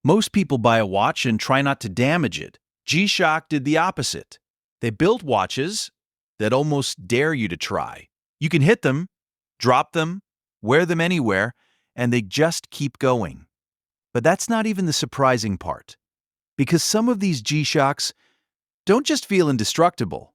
Most people buy a watch and try not to damage it. G-Shock did the opposite. They built watches that almost dare you to try. You can hit them, drop them, wear them anywhere, and they just keep going. But that's not even the surprising part, because some of these G-Shocks don't just feel indestructible.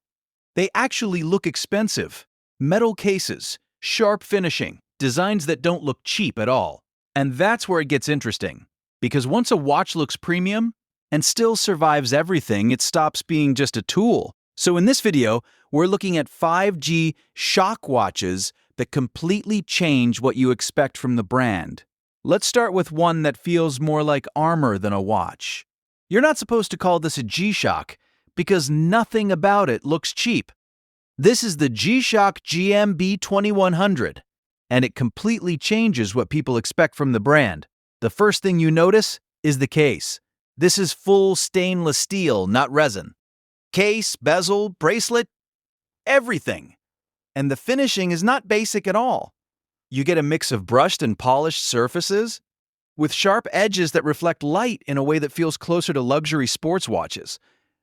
They actually look expensive. Metal cases, sharp finishing, designs that don't look cheap at all. And that's where it gets interesting, because once a watch looks premium and still survives everything, it stops being just a tool. So in this video, we're looking at 5 G-Shock watches that completely change what you expect from the brand. Let's start with one that feels more like armor than a watch. You're not supposed to call this a G-Shock because nothing about it looks cheap. This is the G-Shock GMB 2100, and it completely changes what people expect from the brand. The first thing you notice is the case. This is full stainless steel, not resin. Case, bezel, bracelet, everything. And the finishing is not basic at all. You get a mix of brushed and polished surfaces with sharp edges that reflect light in a way that feels closer to luxury sports watches.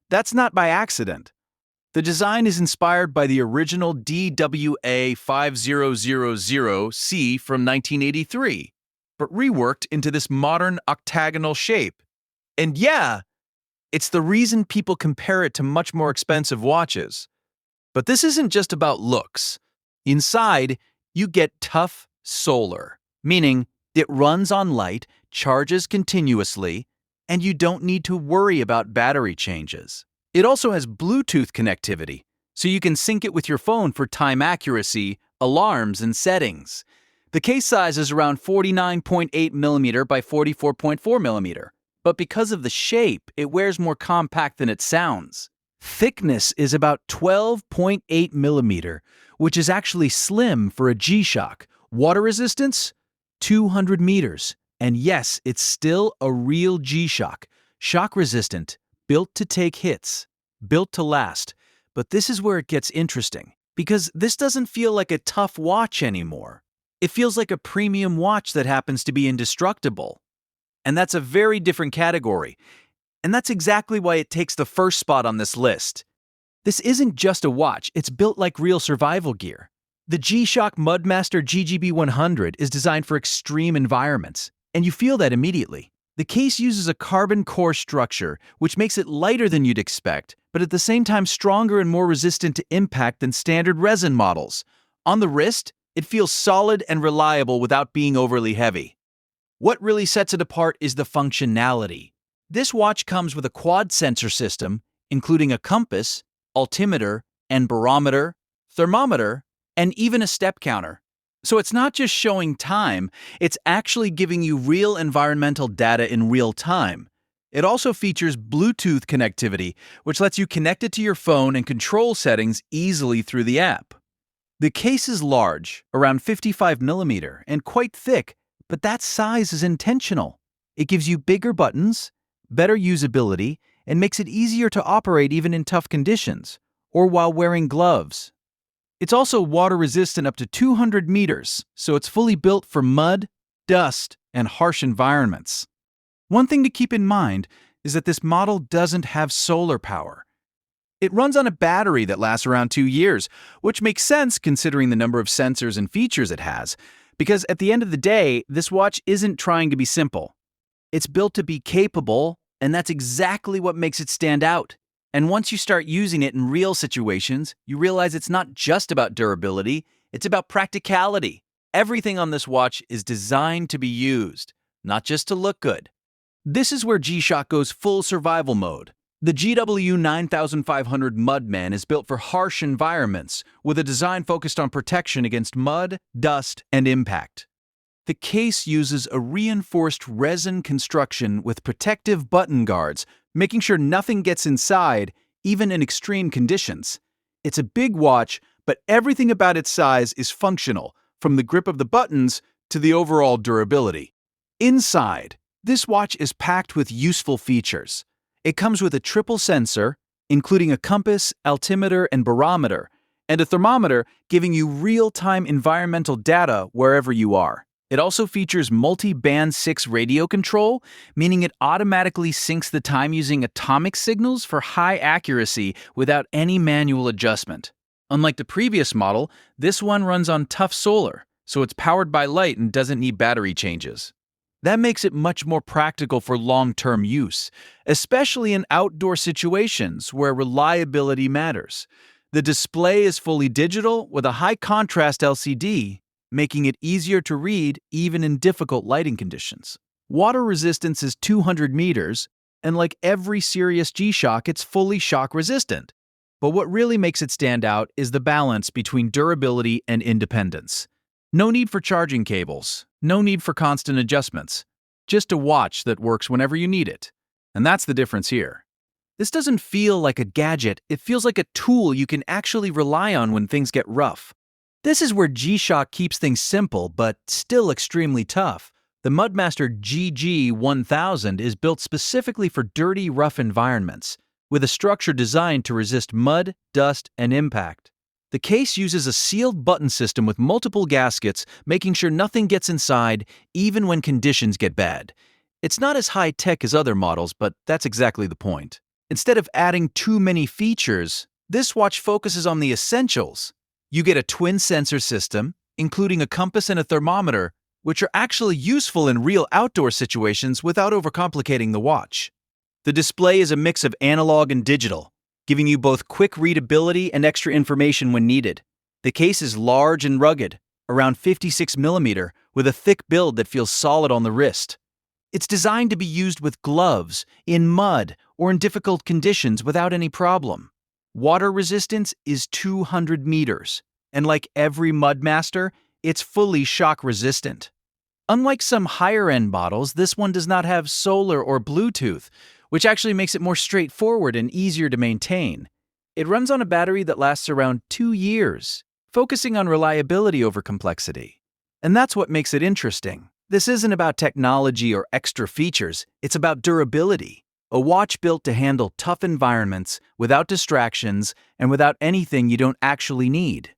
That's not by accident. The design is inspired by the original DWA 5000C from 1983, but reworked into this modern octagonal shape. And yeah, it's the reason people compare it to much more expensive watches. But this isn't just about looks. Inside, you get tough solar, meaning it runs on light, charges continuously, and you don't need to worry about battery changes. It also has Bluetooth connectivity, so you can sync it with your phone for time accuracy, alarms, and settings. The case size is around 49.8mm by 44.4mm, but because of the shape, it wears more compact than it sounds. Thickness is about 12.8mm, which is actually slim for a G-Shock. Water resistance? 200 meters. And yes, it's still a real G-Shock. Shock resistant, built to take hits, built to last. But this is where it gets interesting, because this doesn't feel like a tough watch anymore. It feels like a premium watch that happens to be indestructible. And that's a very different category. And that's exactly why it takes the first spot on this list. This isn't just a watch, it's built like real survival gear. The G-Shock Mudmaster GGB 100 is designed for extreme environments, and you feel that immediately. The case uses a carbon core structure, which makes it lighter than you'd expect, but at the same time stronger and more resistant to impact than standard resin models. On the wrist, it feels solid and reliable without being overly heavy. What really sets it apart is the functionality. This watch comes with a quad sensor system, including a compass, altimeter, and barometer, thermometer, and even a step counter. So it's not just showing time, it's actually giving you real environmental data in real time. It also features Bluetooth connectivity, which lets you connect it to your phone and control settings easily through the app. The case is large, around 55mm, and quite thick, but that size is intentional. It gives you bigger buttons, better usability, and makes it easier to operate even in tough conditions, or while wearing gloves. It's also water-resistant up to 200 meters, so it's fully built for mud, dust, and harsh environments. One thing to keep in mind is that this model doesn't have solar power. It runs on a battery that lasts around 2 years, which makes sense considering the number of sensors and features it has, because at the end of the day, this watch isn't trying to be simple. It's built to be capable, and that's exactly what makes it stand out. And once you start using it in real situations, you realize it's not just about durability, it's about practicality. Everything on this watch is designed to be used, not just to look good. This is where G-Shock goes full survival mode. The GW 9500 Mudman is built for harsh environments, with a design focused on protection against mud, dust, and impact. The case uses a reinforced resin construction with protective button guards, making sure nothing gets inside, even in extreme conditions. It's a big watch, but everything about its size is functional, from the grip of the buttons to the overall durability. Inside, this watch is packed with useful features. It comes with a triple sensor, including a compass, altimeter, and barometer, and a thermometer giving you real-time environmental data wherever you are. It also features multi-band 6 radio control, meaning it automatically syncs the time using atomic signals for high accuracy without any manual adjustment. Unlike the previous model, this one runs on tough solar, so it's powered by light and doesn't need battery changes. That makes it much more practical for long-term use, especially in outdoor situations where reliability matters. The display is fully digital with a high-contrast LCD, making it easier to read even in difficult lighting conditions. Water resistance is 200 meters, and like every serious G-Shock, it's fully shock-resistant. But what really makes it stand out is the balance between durability and independence. No need for charging cables, no need for constant adjustments. Just a watch that works whenever you need it. And that's the difference here. This doesn't feel like a gadget, it feels like a tool you can actually rely on when things get rough. This is where G-Shock keeps things simple, but still extremely tough. The Mudmaster GG1000 is built specifically for dirty, rough environments, with a structure designed to resist mud, dust, and impact. The case uses a sealed button system with multiple gaskets, making sure nothing gets inside, even when conditions get bad. It's not as high-tech as other models, but that's exactly the point. Instead of adding too many features, this watch focuses on the essentials. You get a twin sensor system, including a compass and a thermometer, which are actually useful in real outdoor situations without overcomplicating the watch. The display is a mix of analog and digital, giving you both quick readability and extra information when needed. The case is large and rugged, around 56 mm, with a thick build that feels solid on the wrist. It's designed to be used with gloves, in mud, or in difficult conditions without any problem. Water resistance is 200 meters, and like every Mudmaster, it's fully shock-resistant. Unlike some higher-end models, this one does not have solar or Bluetooth, which actually makes it more straightforward and easier to maintain. It runs on a battery that lasts around 2 years, focusing on reliability over complexity. And that's what makes it interesting. This isn't about technology or extra features, it's about durability. A watch built to handle tough environments, without distractions, and without anything you don't actually need.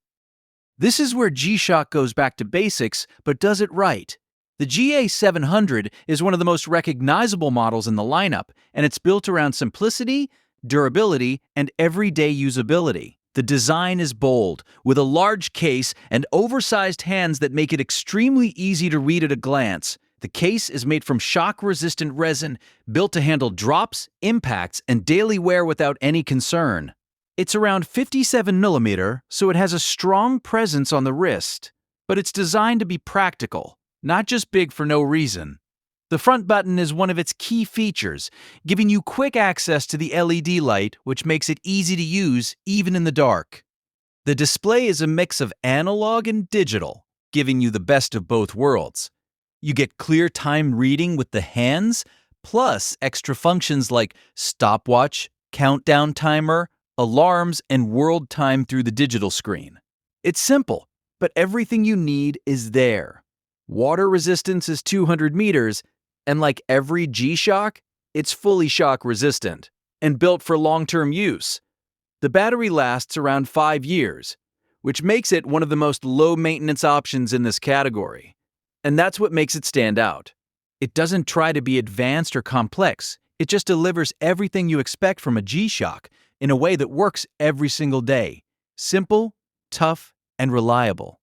This is where G-Shock goes back to basics, but does it right. The GA700 is one of the most recognizable models in the lineup, and it's built around simplicity, durability, and everyday usability. The design is bold, with a large case and oversized hands that make it extremely easy to read at a glance. The case is made from shock-resistant resin, built to handle drops, impacts, and daily wear without any concern. It's around 57 mm, so it has a strong presence on the wrist. But it's designed to be practical, not just big for no reason. The front button is one of its key features, giving you quick access to the LED light, which makes it easy to use even in the dark. The display is a mix of analog and digital, giving you the best of both worlds. You get clear time reading with the hands, plus extra functions like stopwatch, countdown timer, alarms, and world time through the digital screen. It's simple, but everything you need is there. Water resistance is 200 meters, and like every G-Shock, it's fully shock-resistant and built for long-term use. The battery lasts around 5 years, which makes it one of the most low-maintenance options in this category. And that's what makes it stand out. It doesn't try to be advanced or complex. It just delivers everything you expect from a G-Shock in a way that works every single day. Simple, tough, and reliable.